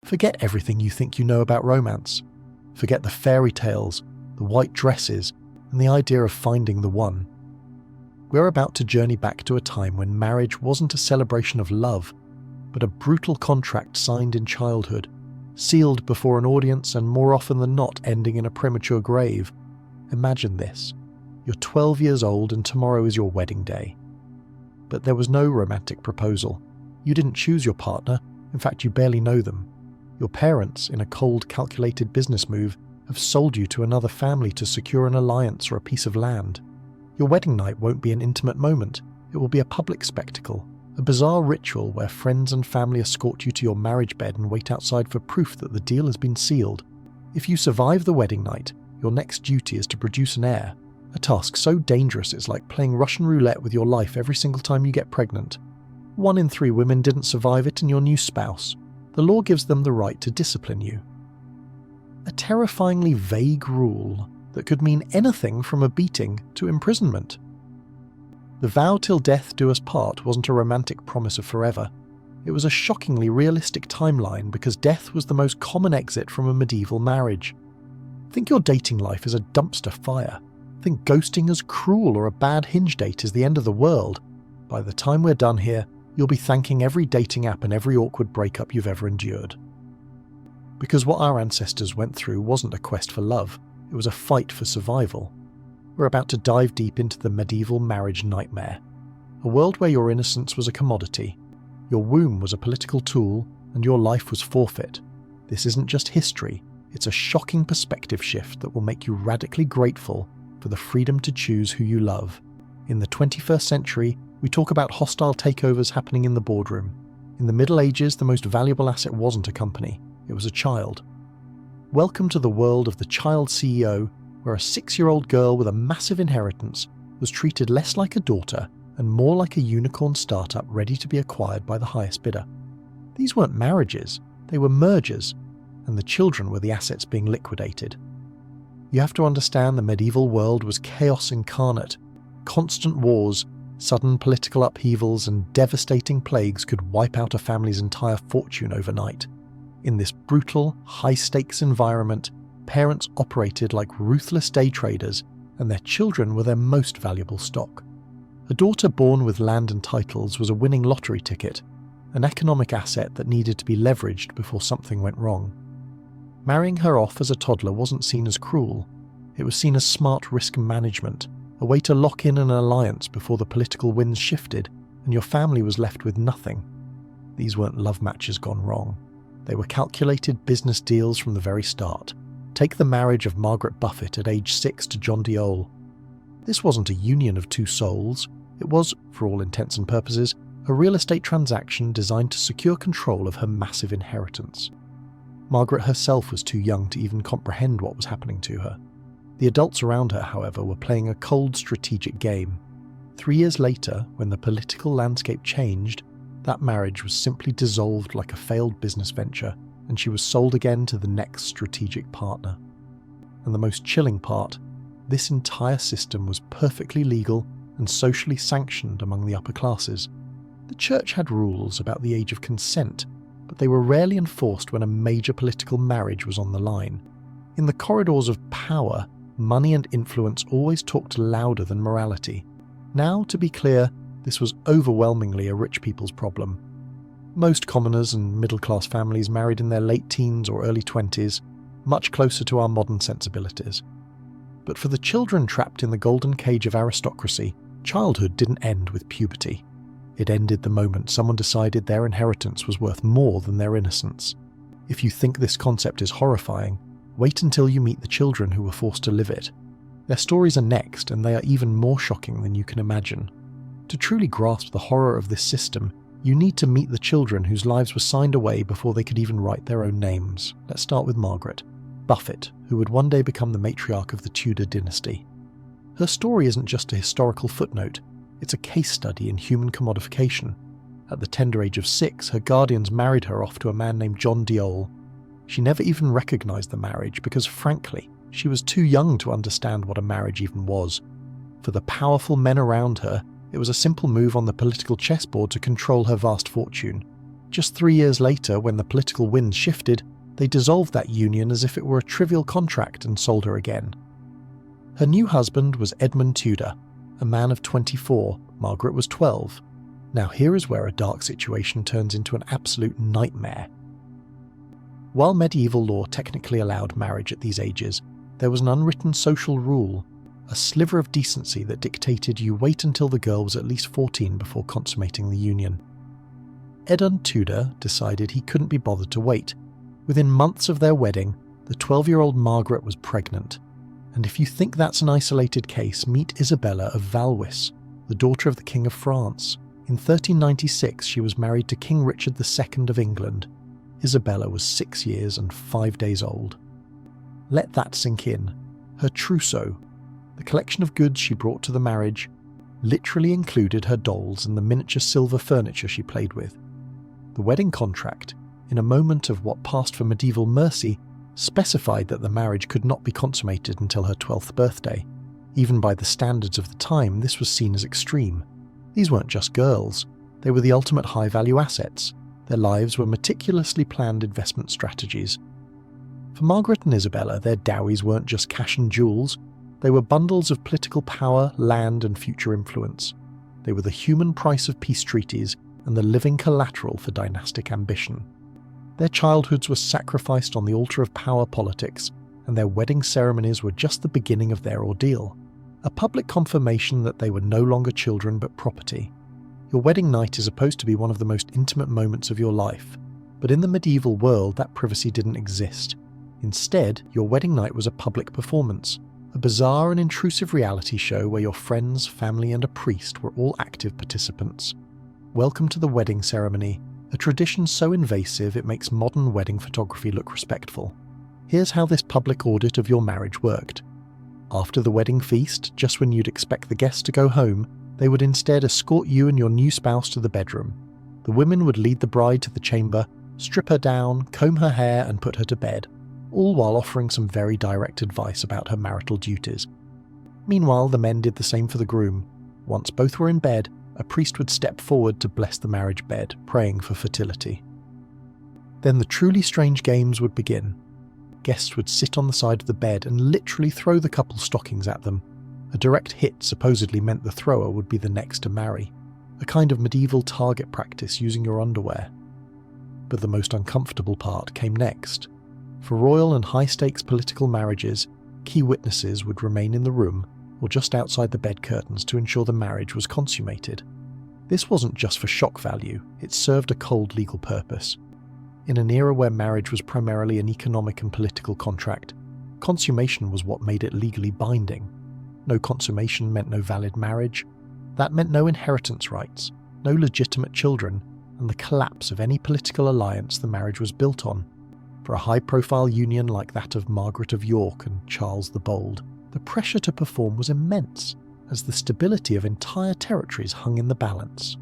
Forget everything you think you know about romance. Forget the fairy tales, the white dresses, and the idea of finding the one. We're about to journey back to a time when marriage wasn't a celebration of love, but a brutal contract signed in childhood, sealed before an audience and more often than not ending in a premature grave. Imagine this. You're 12 years old and tomorrow is your wedding day. But there was no romantic proposal. You didn't choose your partner. In fact, you barely know them. Your parents, in a cold, calculated business move, have sold you to another family to secure an alliance or a piece of land. Your wedding night won't be an intimate moment. It will be a public spectacle, a bizarre ritual where friends and family escort you to your marriage bed and wait outside for proof that the deal has been sealed. If you survive the wedding night, your next duty is to produce an heir, a task so dangerous it's like playing Russian roulette with your life every single time you get pregnant. 1 in 3 women didn't survive it, and your new spouse. The law gives them the right to discipline you. A terrifyingly vague rule that could mean anything from a beating to imprisonment. The vow till death do us part wasn't a romantic promise of forever. It was a shockingly realistic timeline because death was the most common exit from a medieval marriage. Think your dating life is a dumpster fire. Think ghosting as cruel or a bad Hinge date is the end of the world. By the time we're done here, you'll be thanking every dating app and every awkward breakup you've ever endured. Because what our ancestors went through wasn't a quest for love, it was a fight for survival. We're about to dive deep into the medieval marriage nightmare. A world where your innocence was a commodity, your womb was a political tool, and your life was forfeit. This isn't just history, it's a shocking perspective shift that will make you radically grateful for the freedom to choose who you love. In the 21st century, we talk about hostile takeovers happening in the boardroom. In the Middle Ages, the most valuable asset wasn't a company, it was a child. Welcome to the world of the child CEO, where a 6-year-old girl with a massive inheritance was treated less like a daughter and more like a unicorn startup ready to be acquired by the highest bidder. These weren't marriages, they were mergers, and the children were the assets being liquidated. You have to understand the medieval world was chaos incarnate. Constant wars, sudden political upheavals, and devastating plagues could wipe out a family's entire fortune overnight. In this brutal, high-stakes environment, parents operated like ruthless day traders, and their children were their most valuable stock. A daughter born with land and titles was a winning lottery ticket, an economic asset that needed to be leveraged before something went wrong. Marrying her off as a toddler wasn't seen as cruel. It was seen as smart risk management, a way to lock in an alliance before the political winds shifted and your family was left with nothing. These weren't love matches gone wrong. They were calculated business deals from the very start. Take the marriage of Margaret Buffett at age 6 to John Diol. This wasn't a union of 2 souls. It was, for all intents and purposes, a real estate transaction designed to secure control of her massive inheritance. Margaret herself was too young to even comprehend what was happening to her. The adults around her, however, were playing a cold strategic game. 3 years later, when the political landscape changed, that marriage was simply dissolved like a failed business venture, and she was sold again to the next strategic partner. And the most chilling part, this entire system was perfectly legal and socially sanctioned among the upper classes. The church had rules about the age of consent, but they were rarely enforced when a major political marriage was on the line. In the corridors of power, money and influence always talked louder than morality. Now, to be clear, this was overwhelmingly a rich people's problem. Most commoners and middle-class families married in their late teens or early 20s, much closer to our modern sensibilities. But for the children trapped in the golden cage of aristocracy, childhood didn't end with puberty. It ended the moment someone decided their inheritance was worth more than their innocence. If you think this concept is horrifying, wait until you meet the children who were forced to live it. Their stories are next, and they are even more shocking than you can imagine. To truly grasp the horror of this system, you need to meet the children whose lives were signed away before they could even write their own names. Let's start with Margaret Buffett, who would one day become the matriarch of the Tudor dynasty. Her story isn't just a historical footnote, it's a case study in human commodification. At the tender age of 6, her guardians married her off to a man named John Diol. She never even recognised the marriage because, frankly, she was too young to understand what a marriage even was. For the powerful men around her, it was a simple move on the political chessboard to control her vast fortune. Just 3 years later, when the political winds shifted, they dissolved that union as if it were a trivial contract and sold her again. Her new husband was Edmund Tudor, a man of 24, Margaret was 12. Now here is where a dark situation turns into an absolute nightmare. While medieval law technically allowed marriage at these ages, there was an unwritten social rule, a sliver of decency that dictated you wait until the girl was at least 14 before consummating the union. Edmund Tudor decided he couldn't be bothered to wait. Within months of their wedding, the 12-year-old Margaret was pregnant. And if you think that's an isolated case, meet Isabella of Valois, the daughter of the King of France. In 1396, she was married to King Richard II of England. Isabella was 6 years and 5 days old. Let that sink in. Her trousseau, the collection of goods she brought to the marriage, literally included her dolls and the miniature silver furniture she played with. The wedding contract, in a moment of what passed for medieval mercy, specified that the marriage could not be consummated until her 12th birthday. Even by the standards of the time, this was seen as extreme. These weren't just girls, they were the ultimate high-value assets. Their lives were meticulously planned investment strategies. For Margaret and Isabella, their dowries weren't just cash and jewels, they were bundles of political power, land, and future influence. They were the human price of peace treaties and the living collateral for dynastic ambition. Their childhoods were sacrificed on the altar of power politics, and their wedding ceremonies were just the beginning of their ordeal, a public confirmation that they were no longer children but property. Your wedding night is supposed to be one of the most intimate moments of your life, but in the medieval world that privacy didn't exist. Instead, your wedding night was a public performance, a bizarre and intrusive reality show where your friends, family, and a priest were all active participants. Welcome to the wedding ceremony, a tradition so invasive it makes modern wedding photography look respectful. Here's how this public audit of your marriage worked. After the wedding feast, just when you'd expect the guests to go home, they would instead escort you and your new spouse to the bedroom. The women would lead the bride to the chamber, strip her down, comb her hair, and put her to bed, all while offering some very direct advice about her marital duties. Meanwhile, the men did the same for the groom. Once both were in bed, a priest would step forward to bless the marriage bed, praying for fertility. Then the truly strange games would begin. Guests would sit on the side of the bed and literally throw the couple's stockings at them. A direct hit supposedly meant the thrower would be the next to marry, a kind of medieval target practice using your underwear. But the most uncomfortable part came next. For royal and high-stakes political marriages, key witnesses would remain in the room or just outside the bed curtains to ensure the marriage was consummated. This wasn't just for shock value, it served a cold legal purpose. In an era where marriage was primarily an economic and political contract, consummation was what made it legally binding. No consummation meant no valid marriage. That meant no inheritance rights, no legitimate children, and the collapse of any political alliance the marriage was built on. For a high-profile union like that of Margaret of York and Charles the Bold, the pressure to perform was immense, as the stability of entire territories hung in the balance.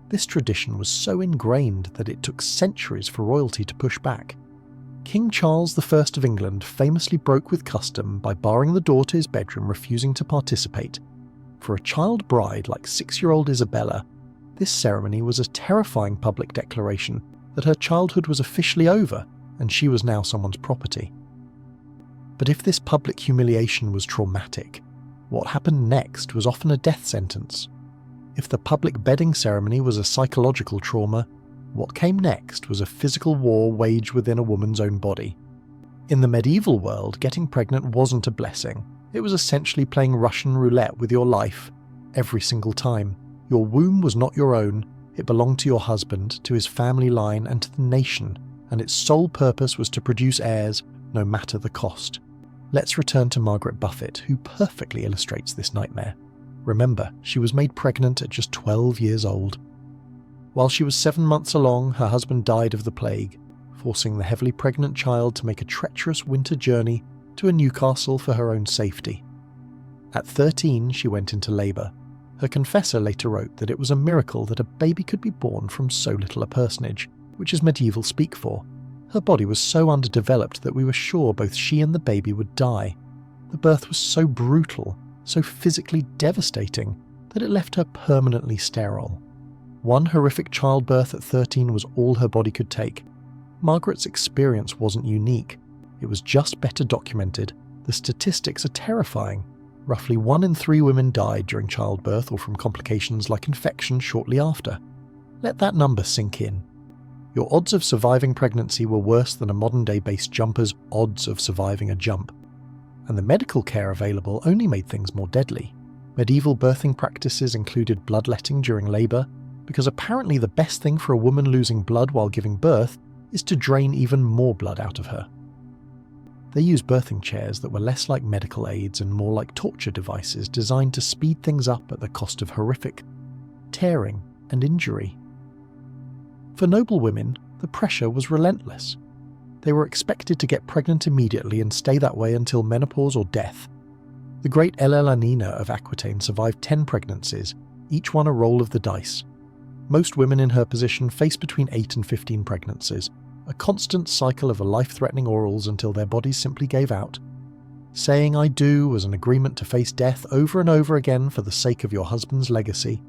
This tradition was so ingrained that it took centuries for royalty to push back. King Charles I of England famously broke with custom by barring the door to his bedroom, refusing to participate. For a child bride like 6-year-old Isabella, this ceremony was a terrifying public declaration that her childhood was officially over and she was now someone's property. But if this public humiliation was traumatic, what happened next was often a death sentence. If the public bedding ceremony was a psychological trauma, what came next was a physical war waged within a woman's own body. In the medieval world, getting pregnant wasn't a blessing. It was essentially playing Russian roulette with your life, every single time. Your womb was not your own, it belonged to your husband, to his family line, and to the nation, and its sole purpose was to produce heirs, no matter the cost. Let's return to Margaret Buffett, who perfectly illustrates this nightmare. Remember, she was made pregnant at just 12 years old. While she was 7 months along, her husband died of the plague, forcing the heavily pregnant child to make a treacherous winter journey to a Newcastle for her own safety. At 13, she went into labour. Her confessor later wrote that it was a miracle that a baby could be born from so little a personage, which is medieval speak for. Her body was so underdeveloped that we were sure both she and the baby would die. The birth was so brutal, so physically devastating, that it left her permanently sterile. One horrific childbirth at 13 was all her body could take. Margaret's experience wasn't unique. It was just better documented. The statistics are terrifying. Roughly 1 in 3 women died during childbirth or from complications like infection shortly after. Let that number sink in. Your odds of surviving pregnancy were worse than a modern-day base jumper's odds of surviving a jump. And the medical care available only made things more deadly. Medieval birthing practices included bloodletting during labour, because apparently the best thing for a woman losing blood while giving birth is to drain even more blood out of her. They used birthing chairs that were less like medical aids and more like torture devices designed to speed things up at the cost of horrific tearing and injury. For noble women, the pressure was relentless. They were expected to get pregnant immediately and stay that way until menopause or death. The great Eleanina of Aquitaine survived 10 pregnancies, each one a roll of the dice. Most women in her position faced between 8 and 15 pregnancies, a constant cycle of life-threatening orals until their bodies simply gave out. Saying "I do" was an agreement to face death over and over again for the sake of your husband's legacy.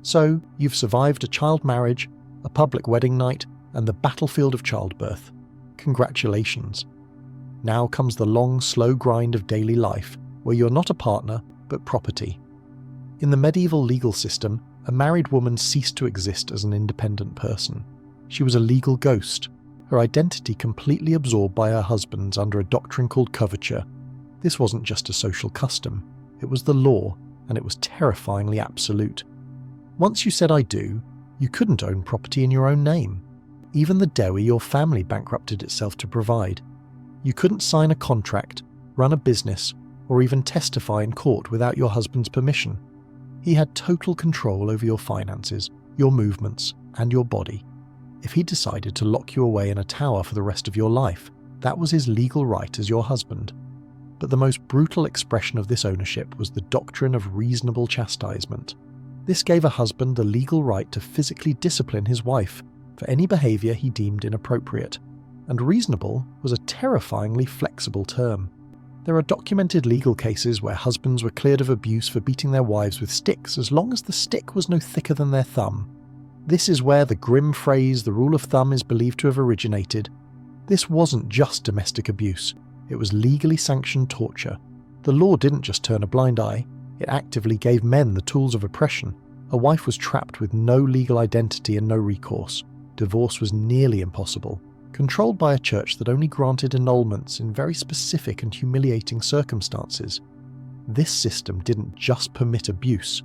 So, you've survived a child marriage, a public wedding night, and the battlefield of childbirth. Congratulations. Now comes the long, slow grind of daily life, where you're not a partner, but property. In the medieval legal system, a married woman ceased to exist as an independent person. She was a legal ghost, her identity completely absorbed by her husband's under a doctrine called coverture. This wasn't just a social custom, it was the law, and it was terrifyingly absolute. Once you said "I do," you couldn't own property in your own name. Even the dowry your family bankrupted itself to provide. You couldn't sign a contract, run a business, or even testify in court without your husband's permission. He had total control over your finances, your movements, and your body. If he decided to lock you away in a tower for the rest of your life, that was his legal right as your husband. But the most brutal expression of this ownership was the doctrine of reasonable chastisement. This gave a husband the legal right to physically discipline his wife for any behaviour he deemed inappropriate, and reasonable was a terrifyingly flexible term. There are documented legal cases where husbands were cleared of abuse for beating their wives with sticks as long as the stick was no thicker than their thumb. This is where the grim phrase "the rule of thumb" is believed to have originated. This wasn't just domestic abuse, it was legally sanctioned torture. The law didn't just turn a blind eye, it actively gave men the tools of oppression. A wife was trapped with no legal identity and no recourse. Divorce was nearly impossible, controlled by a church that only granted annulments in very specific and humiliating circumstances. This system didn't just permit abuse,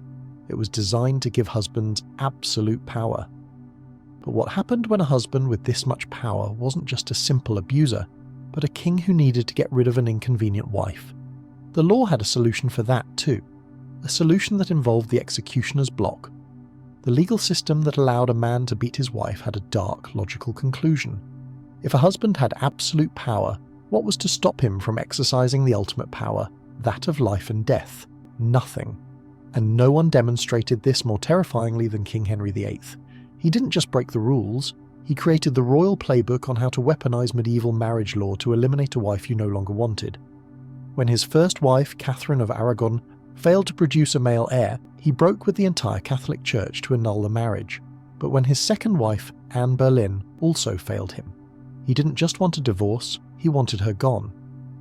it was designed to give husbands absolute power. But what happened when a husband with this much power wasn't just a simple abuser, but a king who needed to get rid of an inconvenient wife? The law had a solution for that too, a solution that involved the executioner's block. The legal system that allowed a man to beat his wife had a dark, logical conclusion. If a husband had absolute power, what was to stop him from exercising the ultimate power, that of life and death? Nothing. And no one demonstrated this more terrifyingly than King Henry VIII. He didn't just break the rules, he created the royal playbook on how to weaponize medieval marriage law to eliminate a wife you no longer wanted. When his first wife, Catherine of Aragon, failed to produce a male heir, he broke with the entire Catholic Church to annul the marriage. But when his second wife, Anne Boleyn, also failed him, he didn't just want a divorce, he wanted her gone.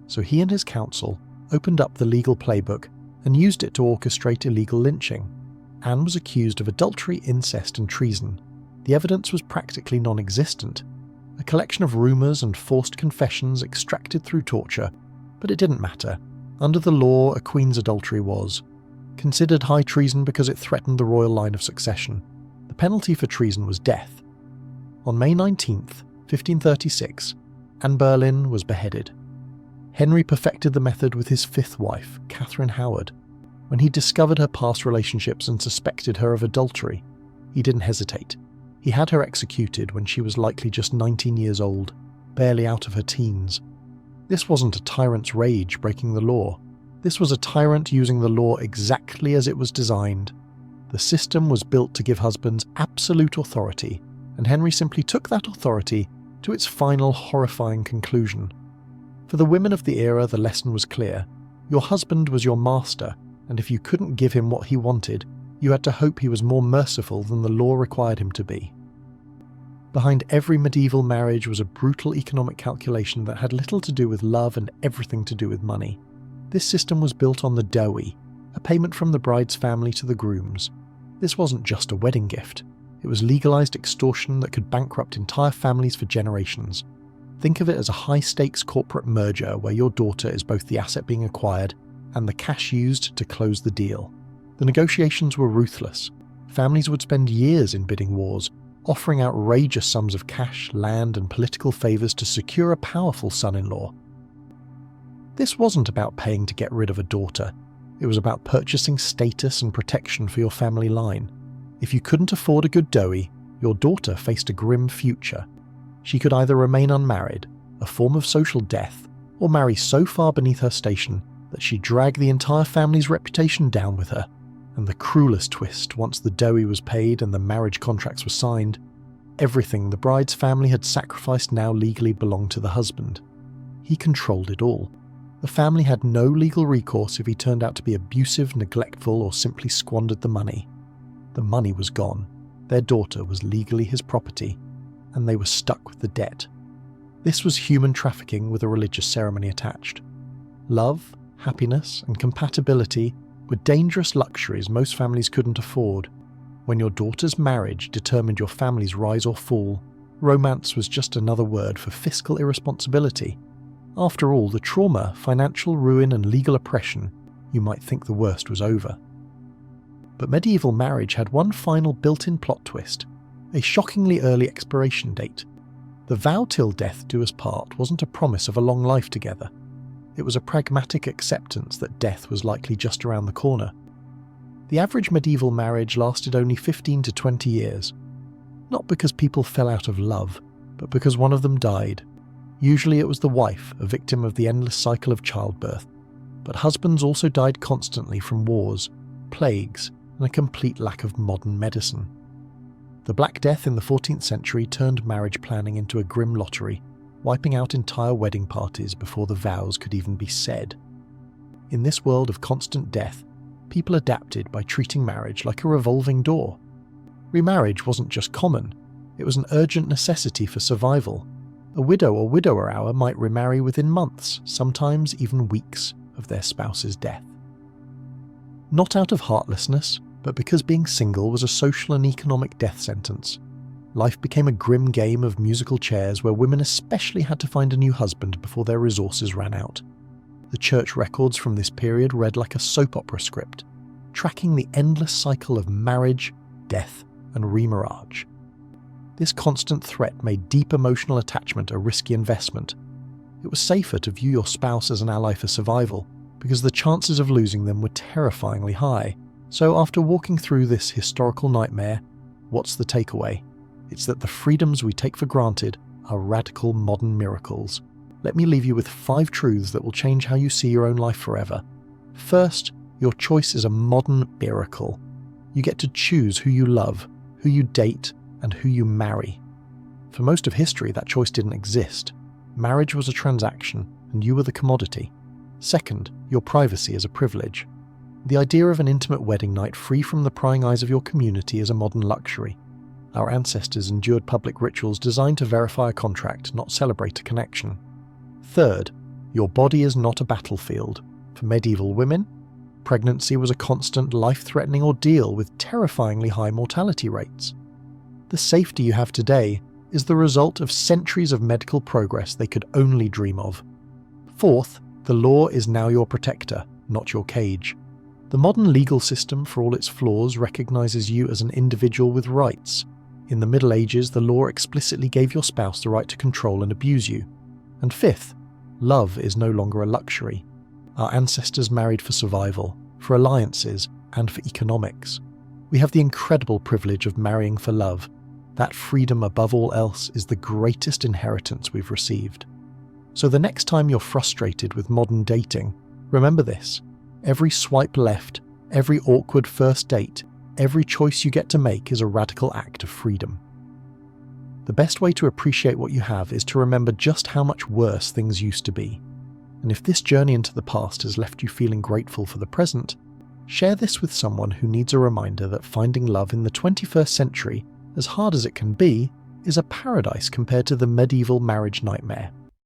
So he and his council opened up the legal playbook and used it to orchestrate illegal lynching. Anne was accused of adultery, incest and treason. The evidence was practically non-existent, a collection of rumours and forced confessions extracted through torture, but it didn't matter. Under the law, a queen's adultery was considered high treason because it threatened the royal line of succession. The penalty for treason was death. On May 19th, 1536, Anne Boleyn was beheaded. Henry perfected the method with his fifth wife, Catherine Howard. When he discovered her past relationships and suspected her of adultery, he didn't hesitate. He had her executed when she was likely just 19 years old, barely out of her teens. This wasn't a tyrant's rage breaking the law. This was a tyrant using the law exactly as it was designed. The system was built to give husbands absolute authority, and Henry simply took that authority to its final horrifying conclusion. For the women of the era, the lesson was clear. Your husband was your master, and if you couldn't give him what he wanted, You had to hope he was more merciful than the law required him to be. Behind every medieval marriage was a brutal economic calculation that had little to do with love and everything to do with money. This system was built on the dowry, a payment from the bride's family to the groom's. This wasn't just a wedding gift. It was legalized extortion that could bankrupt entire families for generations. Think of it as a high-stakes corporate merger where your daughter is both the asset being acquired and the cash used to close the deal. The negotiations were ruthless. Families would spend years in bidding wars, offering outrageous sums of cash, land, and political favors to secure a powerful son-in-law. This wasn't about paying to get rid of a daughter. It was about purchasing status and protection for your family line. If you couldn't afford a good dowie, your daughter faced a grim future. She could either remain unmarried, a form of social death, or marry so far beneath her station that she'd drag the entire family's reputation down with her. And the cruelest twist, once the dowie was paid and the marriage contracts were signed, everything the bride's family had sacrificed now legally belonged to the husband. He controlled it all. The family had no legal recourse if he turned out to be abusive, neglectful, or simply squandered the money. The money was gone. Their daughter was legally his property, and they were stuck with the debt. This was human trafficking with a religious ceremony attached. Love, happiness, and compatibility were dangerous luxuries most families couldn't afford. When your daughter's marriage determined your family's rise or fall, romance was just another word for fiscal irresponsibility. After all the trauma, financial ruin, and legal oppression, you might think the worst was over. But medieval marriage had one final built-in plot twist, a shockingly early expiration date. The vow till death do us part wasn't a promise of a long life together. It was a pragmatic acceptance that death was likely just around the corner. The average medieval marriage lasted only 15 to 20 years. Not because people fell out of love, but because one of them died. Usually it was the wife, a victim of the endless cycle of childbirth. But husbands also died constantly from wars, plagues, and a complete lack of modern medicine. The Black Death in the 14th century turned marriage planning into a grim lottery, wiping out entire wedding parties before the vows could even be said. In this world of constant death, people adapted by treating marriage like a revolving door. Remarriage wasn't just common, it was an urgent necessity for survival. A widow or widower hour might remarry within months, sometimes even weeks, of their spouse's death. Not out of heartlessness, but because being single was a social and economic death sentence. Life became a grim game of musical chairs where women especially had to find a new husband before their resources ran out. The church records from this period read like a soap opera script, tracking the endless cycle of marriage, death, and remarriage. This constant threat made deep emotional attachment a risky investment. It was safer to view your spouse as an ally for survival, because the chances of losing them were terrifyingly high. So after walking through this historical nightmare, what's the takeaway? It's that the freedoms we take for granted are radical modern miracles. Let me leave you with 5 truths that will change how you see your own life forever. First, your choice is a modern miracle. You get to choose who you love, who you date, and who you marry. For most of history, that choice didn't exist. Marriage was a transaction, and you were the commodity. Second, your privacy is a privilege. The idea of an intimate wedding night free from the prying eyes of your community is a modern luxury. Our ancestors endured public rituals designed to verify a contract, not celebrate a connection. Third, your body is not a battlefield. For medieval women, pregnancy was a constant, life-threatening ordeal with terrifyingly high mortality rates. The safety you have today is the result of centuries of medical progress they could only dream of. Fourth, the law is now your protector, not your cage. The modern legal system, for all its flaws, recognizes you as an individual with rights. In the Middle Ages, the law explicitly gave your spouse the right to control and abuse you. And fifth, love is no longer a luxury. Our ancestors married for survival, for alliances, and for economics. We have the incredible privilege of marrying for love. That freedom above all else is the greatest inheritance we've received. So the next time you're frustrated with modern dating, remember this. Every swipe left, every awkward first date, every choice you get to make is a radical act of freedom. The best way to appreciate what you have is to remember just how much worse things used to be. And if this journey into the past has left you feeling grateful for the present, Share this with someone who needs a reminder that finding love in the 21st century, as hard as it can be, is a paradise compared to the medieval marriage nightmare.